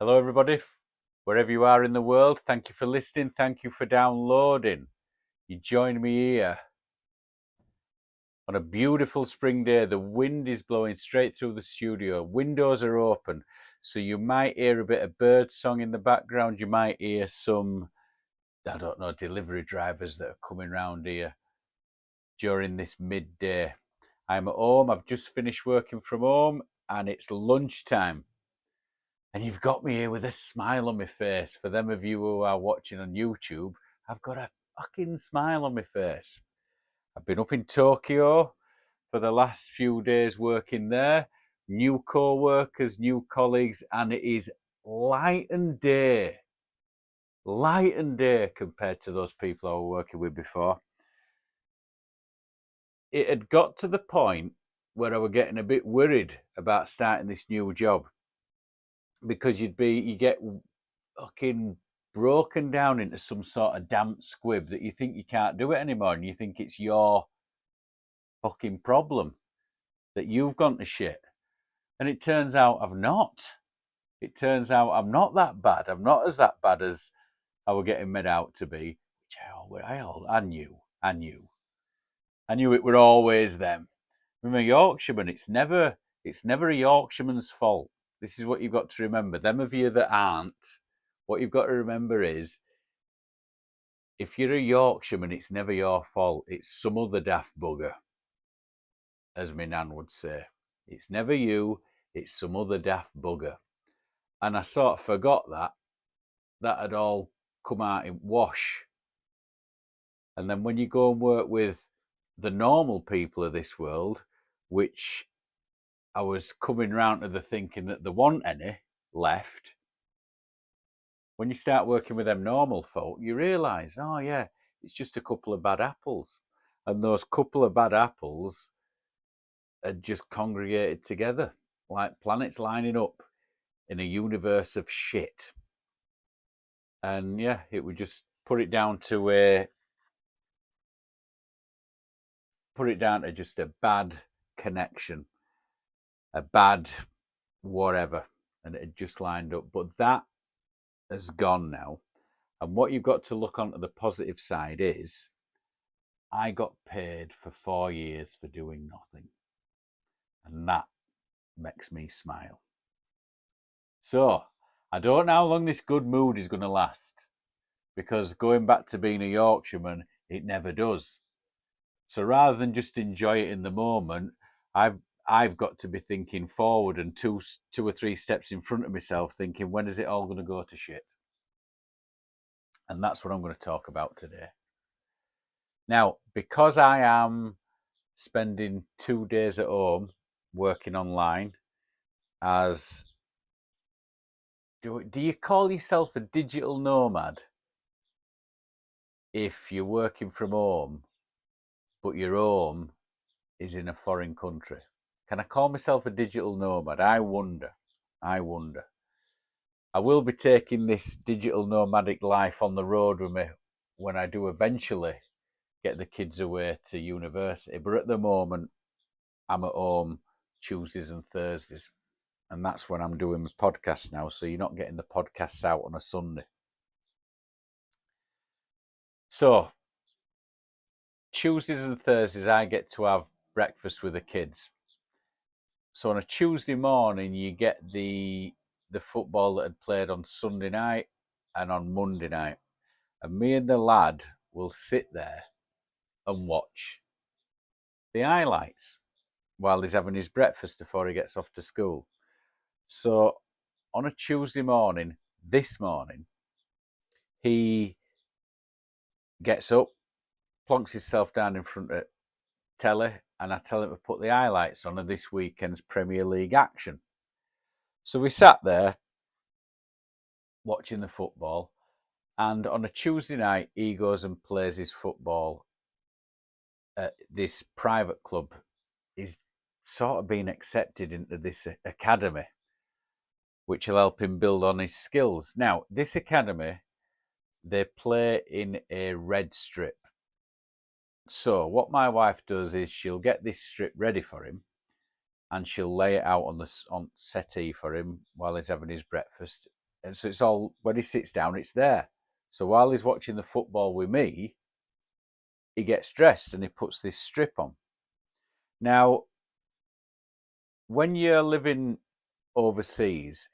Hello, everybody, wherever you are in the world. Thank you for listening. Thank you for downloading. You join me here on a beautiful spring day. The wind is blowing straight through the studio. Windows are open, so you might hear a bit of bird song in the background. You might hear some, I don't know, delivery drivers that are coming round here during this midday. I'm at home. I've just finished working from home, and it's lunchtime. And you've got me here with a smile on my face. For them of you who are watching on YouTube, I've got a fucking smile on my face. I've been up in Tokyo for the last few days working there. New co-workers, new colleagues, and it is light and day. Light and day compared to those people I was working with before. It had got to the point where I was getting a bit worried about starting this new job, because you get fucking broken down into some sort of damp squib that you think you can't do it anymore, and you think it's your fucking problem, that you've gone to shit. And it turns out I've not. It turns out I'm not that bad. I'm not as that bad as I was getting made out to be, which I knew. I knew it were always them. I'm a Yorkshireman. It's never a Yorkshireman's fault. This is what you've got to remember. Them of you that aren't, what you've got to remember is, if you're a Yorkshireman, it's never your fault. It's some other daft bugger, as my nan would say. It's never you, it's some other daft bugger. And I sort of forgot that. That had all come out in wash. And then when you go and work with the normal people of this world, which I was coming round to the thinking that there weren't any left, when you start working with them normal folk, you realise, oh yeah, it's just a couple of bad apples. And those couple of bad apples had just congregated together like planets lining up in a universe of shit. And yeah, it would just put it down to just a bad connection, a bad whatever, and it had just lined up. But that has gone now. And what you've got to look onto the positive side is, I got paid for 4 years for doing nothing. And that makes me smile. So, I don't know how long this good mood is going to last, because going back to being a Yorkshireman, it never does. So rather than just enjoy it in the moment, I've got to be thinking forward and two or three steps in front of myself, thinking, when is it all going to go to shit? And that's what I'm going to talk about today. Now, because I am spending 2 days at home working online, as do you call yourself a digital nomad if you're working from home, but your home is in a foreign country? Can I call myself a digital nomad? I wonder. I will be taking this digital nomadic life on the road with me when I do eventually get the kids away to university. But at the moment, I'm at home Tuesdays and Thursdays. And that's when I'm doing my podcast now. So you're not getting the podcasts out on a Sunday. So Tuesdays and Thursdays, I get to have breakfast with the kids. So on a Tuesday morning, you get the football that had played on Sunday night and on Monday night. And me and the lad will sit there and watch the highlights while he's having his breakfast before he gets off to school. So on a Tuesday morning, this morning, he gets up, plonks himself down in front of telly, and I tell him to put the highlights on of this weekend's Premier League action. So we sat there watching the football, and on a Tuesday night, he goes and plays his football at this private club. He's sort of been accepted into this academy, which will help him build on his skills. Now, this academy, they play in a red strip. So what my wife does is she'll get this strip ready for him, and she'll lay it out on settee for him while he's having his breakfast. And so it's all, when he sits down, it's there. So while he's watching the football with me, he gets dressed and he puts this strip on. Now, when you're living overseas,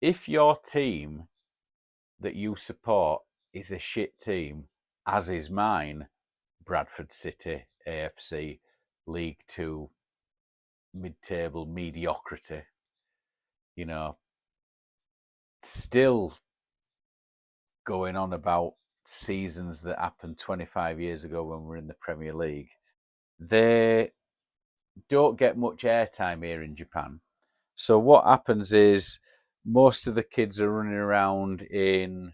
if your team that you support is a shit team, as is mine, Bradford City, AFC, League Two, mid-table mediocrity, you know, still going on about seasons that happened 25 years ago when we were in the Premier League. They don't get much airtime here in Japan. So what happens is most of the kids are running around in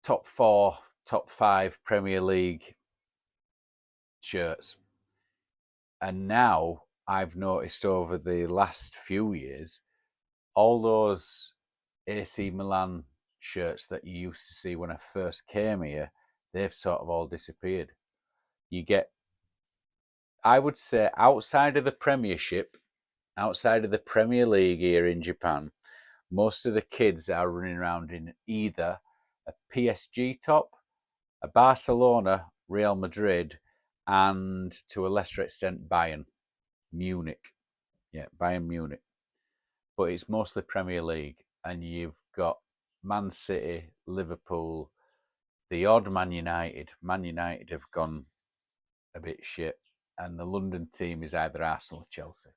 top 4, top 5 Premier League shirts. And now I've noticed over the last few years, all those AC Milan shirts that you used to see when I first came here, they've sort of all disappeared. You get, I would say, outside of the Premiership, outside of the Premier League here in Japan, most of the kids are running around in either a PSG top, a Barcelona, Real Madrid, and to a lesser extent Bayern Munich. Yeah, Bayern Munich. But it's mostly Premier League, and you've got Man City, Liverpool, the odd Man United. Man United have gone a bit shit, and the London team is either Arsenal or Chelsea.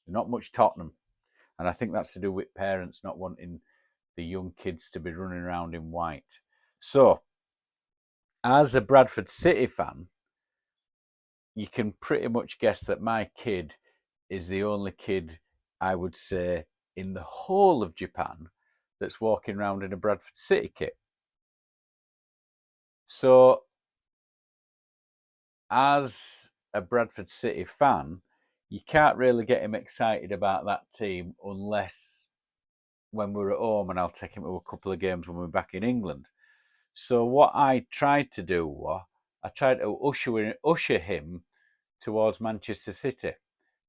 Not much Tottenham, and I think that's to do with parents not wanting the young kids to be running around in white. So, as a Bradford City fan, you can pretty much guess that my kid is the only kid, I would say, in the whole of Japan that's walking around in a Bradford City kit. So, as a Bradford City fan, you can't really get him excited about that team unless when we're at home, and I'll take him to a couple of games when we're back in England. So what I tried to do was I tried to usher him towards Manchester City,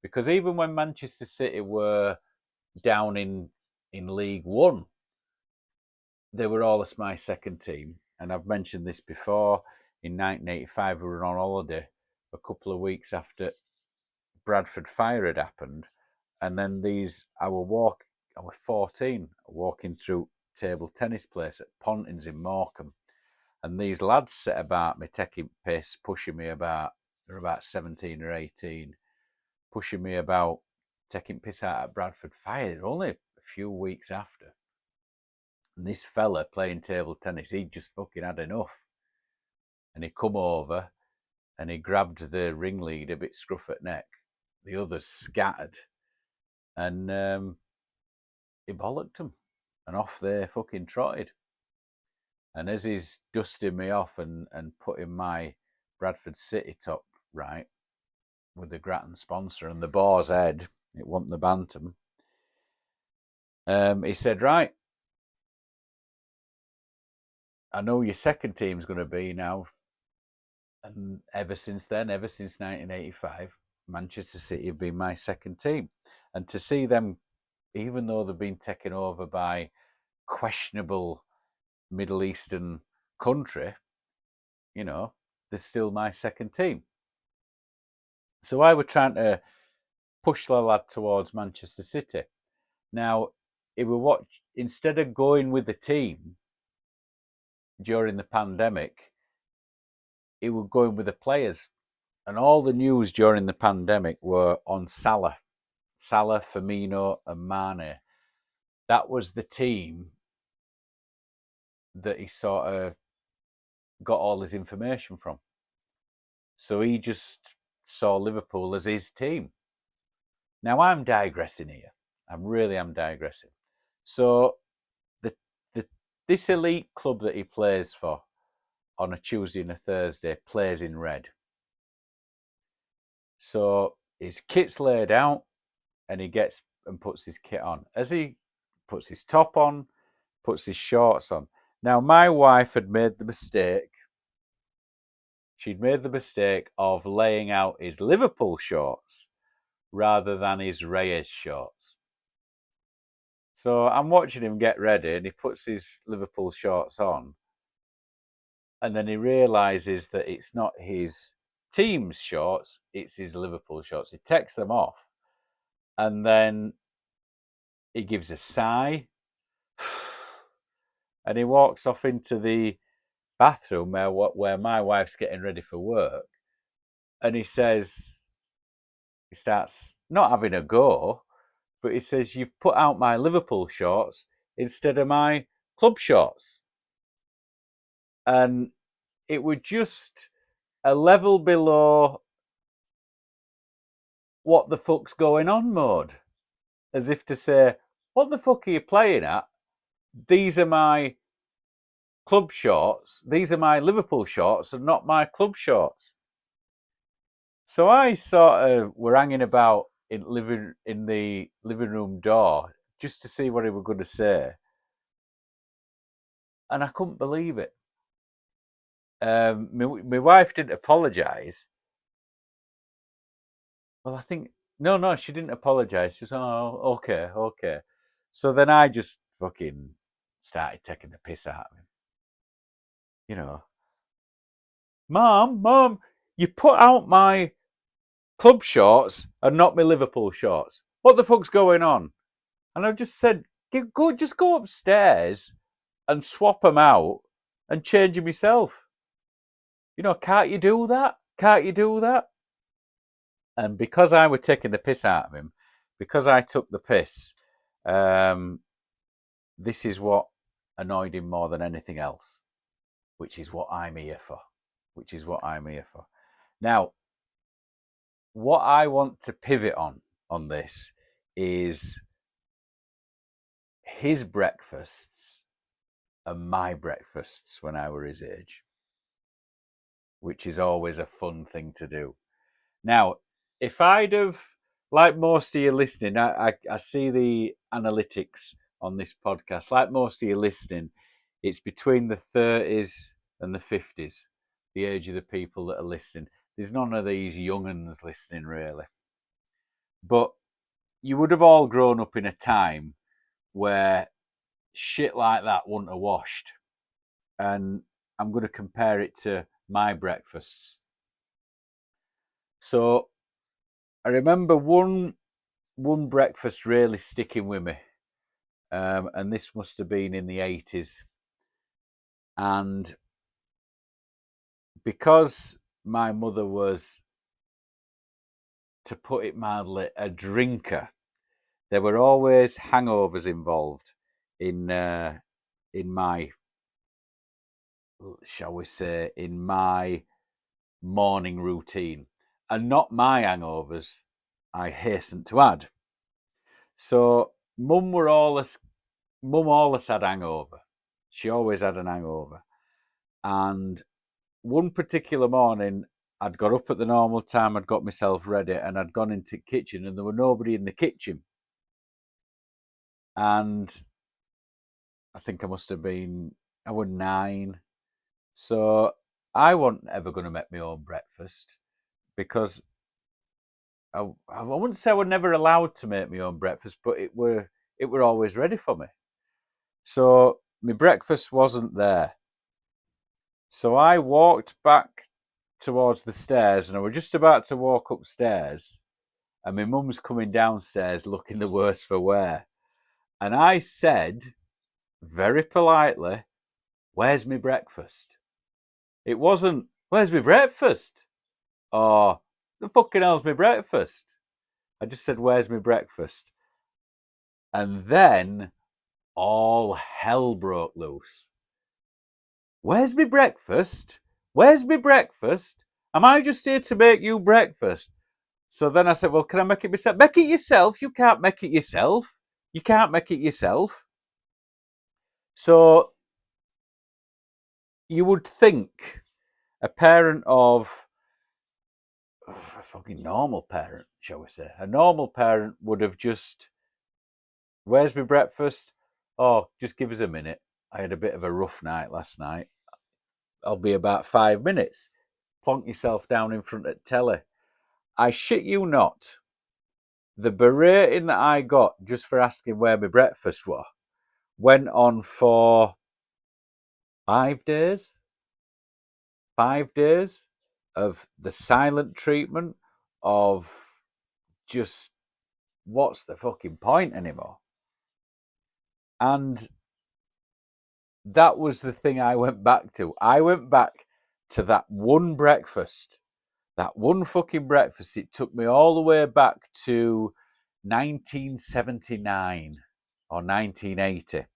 because even when Manchester City were down in League One, they were always my second team. And I've mentioned this before. In 1985, we were on holiday a couple of weeks after Bradford Fire had happened, and then I was 14, walking through table tennis place at Pontins in Morecambe, and these lads set about me, taking piss, pushing me about. They're about 17 or 18, pushing me about, taking piss out at Bradford Fire. They're only a few weeks after. And this fella playing table tennis, he'd just fucking had enough. And he come over and he grabbed the ringleader, a bit scruff at neck. The others scattered. And he bollocked them. And off they fucking trotted. And as he's dusting me off and putting my Bradford City top right with the Grattan sponsor and the boar's head, it wasn't the Bantam, he said, right, I know your second team's going to be now. And ever since then, ever since 1985, Manchester City have been my second team. And to see them, even though they've been taken over by questionable Middle Eastern country, they're still my second team. So I was trying to push the lad towards Manchester City. Now, instead of going with the team during the pandemic, he was going with the players. And all the news during the pandemic were on Salah, Firmino, and Mane. That was the team that he sort of got all his information from. So he just saw Liverpool as his team. Now I'm digressing here. I'm digressing. So this elite club that he plays for on a Tuesday and a Thursday plays in red. So his kit's laid out and he gets and puts his kit on. As he puts his top on, puts his shorts on. Now, my wife had made the mistake. She'd made the mistake of laying out his Liverpool shorts rather than his Reyes shorts. So I'm watching him get ready, and he puts his Liverpool shorts on, and then he realises that it's not his team's shorts, it's his Liverpool shorts. He takes them off, and then he gives a sigh, and he walks off into the bathroom where my wife's getting ready for work, and he starts not having a go, but he says, "You've put out my Liverpool shorts instead of my club shorts." And it was just a level below what the fuck's going on mode. As if to say, what the fuck are you playing at? These are my club shorts. These are my Liverpool shorts and not my club shorts. So I sort of were hanging about in the living room door just to see what he was going to say. And I couldn't believe it. My wife didn't apologise. Well, I think no, she didn't apologise. She was, oh, okay. So then I just fucking started taking the piss out of him. You know, Mom, you put out my club shorts and not my Liverpool shorts. What the fuck's going on? And I just said, go upstairs and swap them out and change them yourself. You know, can't you do that? Can't you do that? And because I were taking the piss out of him, because I took the piss, this is what annoyed him more than anything else, which is what I'm here for. Now, what I want to pivot on this is his breakfasts and my breakfasts when I were his age, which is always a fun thing to do. Now, if I'd have, like most of you listening, I see the analytics on this podcast. Like most of you listening, it's between the 30s and the 50s, the age of the people that are listening. There's none of these young'uns listening, really. But you would have all grown up in a time where shit like that wouldn't have washed. And I'm going to compare it to my breakfasts. So I remember one breakfast really sticking with me, and this must have been in the 80s. And because my mother was, to put it mildly, a drinker, there were always hangovers involved in my, shall we say, in my morning routine. And not my hangovers, I hasten to add. So Mum always had hangover. She always had an hangover. And one particular morning, I'd got up at the normal time, I'd got myself ready, and I'd gone into the kitchen, and there were nobody in the kitchen. And I think I was 9. So I wasn't ever going to make my own breakfast because I wouldn't say I were never allowed to make my own breakfast, but it were always ready for me. So my breakfast wasn't there. So I walked back towards the stairs, and I was just about to walk upstairs, and my mum's coming downstairs looking the worse for wear. And I said, very politely, "Where's my breakfast?" It wasn't, "Where's my breakfast?" or "The fucking hell's my breakfast?" I just said, "Where's my breakfast?" And then all hell broke loose. "Where's my breakfast? Where's my breakfast? Am I just here to make you breakfast?" So then I said, "Well, can I make it myself?" "Make it yourself. You can't make it yourself. You can't make it yourself." So you would think a parent of a fucking normal parent, shall we say, a normal parent would have just, "Where's my breakfast? Oh, just give us a minute. I had a bit of a rough night last night. I'll be about 5 minutes." Plonk yourself down in front of the telly. I shit you not. the berating that I got just for asking where my breakfast was went on for 5 days. 5 days of the silent treatment of just what's the fucking point anymore? And that was the thing I went back to. I went back to that one breakfast. That one fucking breakfast. It took me all the way back to 1979 or 1980.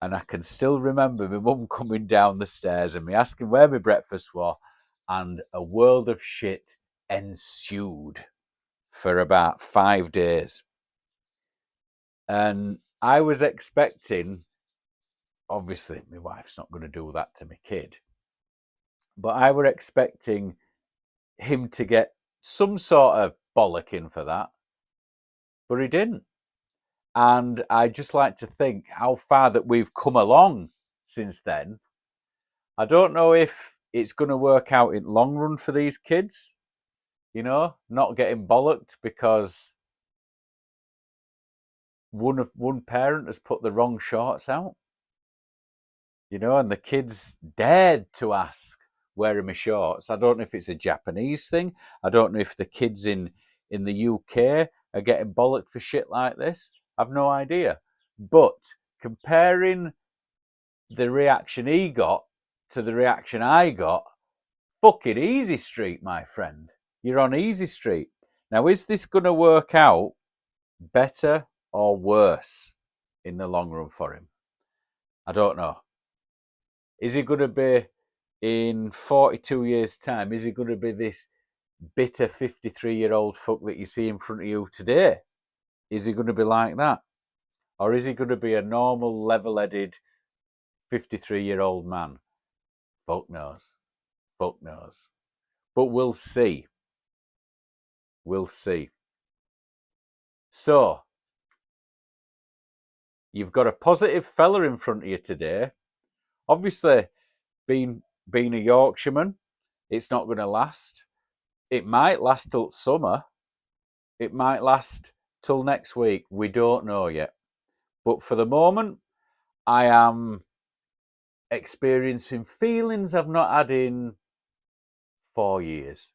And I can still remember my mum coming down the stairs and me asking where my breakfast was, and a world of shit ensued for about 5 days. And I was expecting, obviously, my wife's not going to do that to my kid, but I were expecting him to get some sort of bollocking for that, but he didn't. And I just like to think how far that we've come along since then. I don't know if it's going to work out in long run for these kids, not getting bollocked because one parent has put the wrong shorts out, and the kids dared to ask, where are my shorts? I don't know if it's a Japanese thing. I don't know if the kids in the UK are getting bollocked for shit like this. I've no idea. But comparing the reaction he got to the reaction I got, fucking easy street, my friend. You're on easy street. Now, is this going to work out better or worse in the long run for him? I don't know. Is he going to be, in 42 years' time, is he going to be this bitter 53-year-old fuck that you see in front of you today? Is he going to be like that? Or is he going to be a normal, level-headed 53-year-old man? Fuck knows. Fuck knows. But we'll see. We'll see. So, you've got a positive fella in front of you today. Obviously, being a Yorkshireman, it's not going to last. It might last till summer. It might last till next week. We don't know yet. But for the moment, I am experiencing feelings I've not had in 4 years.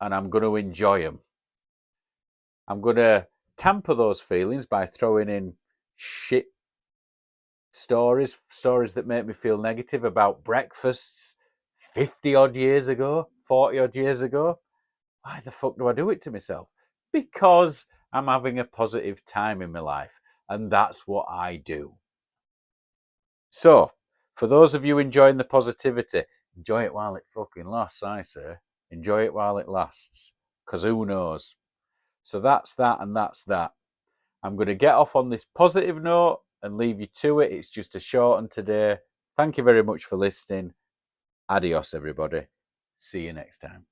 And I'm going to enjoy them. I'm going to tamper those feelings by throwing in shit stories that make me feel negative about breakfasts 50 odd years ago, 40 odd years ago. Why the fuck do I do it to myself? Because I'm having a positive time in my life, and that's what I do. So, for those of you enjoying the positivity, enjoy it while it fucking lasts, I say. Enjoy it while it lasts, because who knows? So that's that, and that's that. I'm going to get off on this positive note and leave you to it. It's just a short one today. Thank you very much for listening. Adios, everybody. See you next time.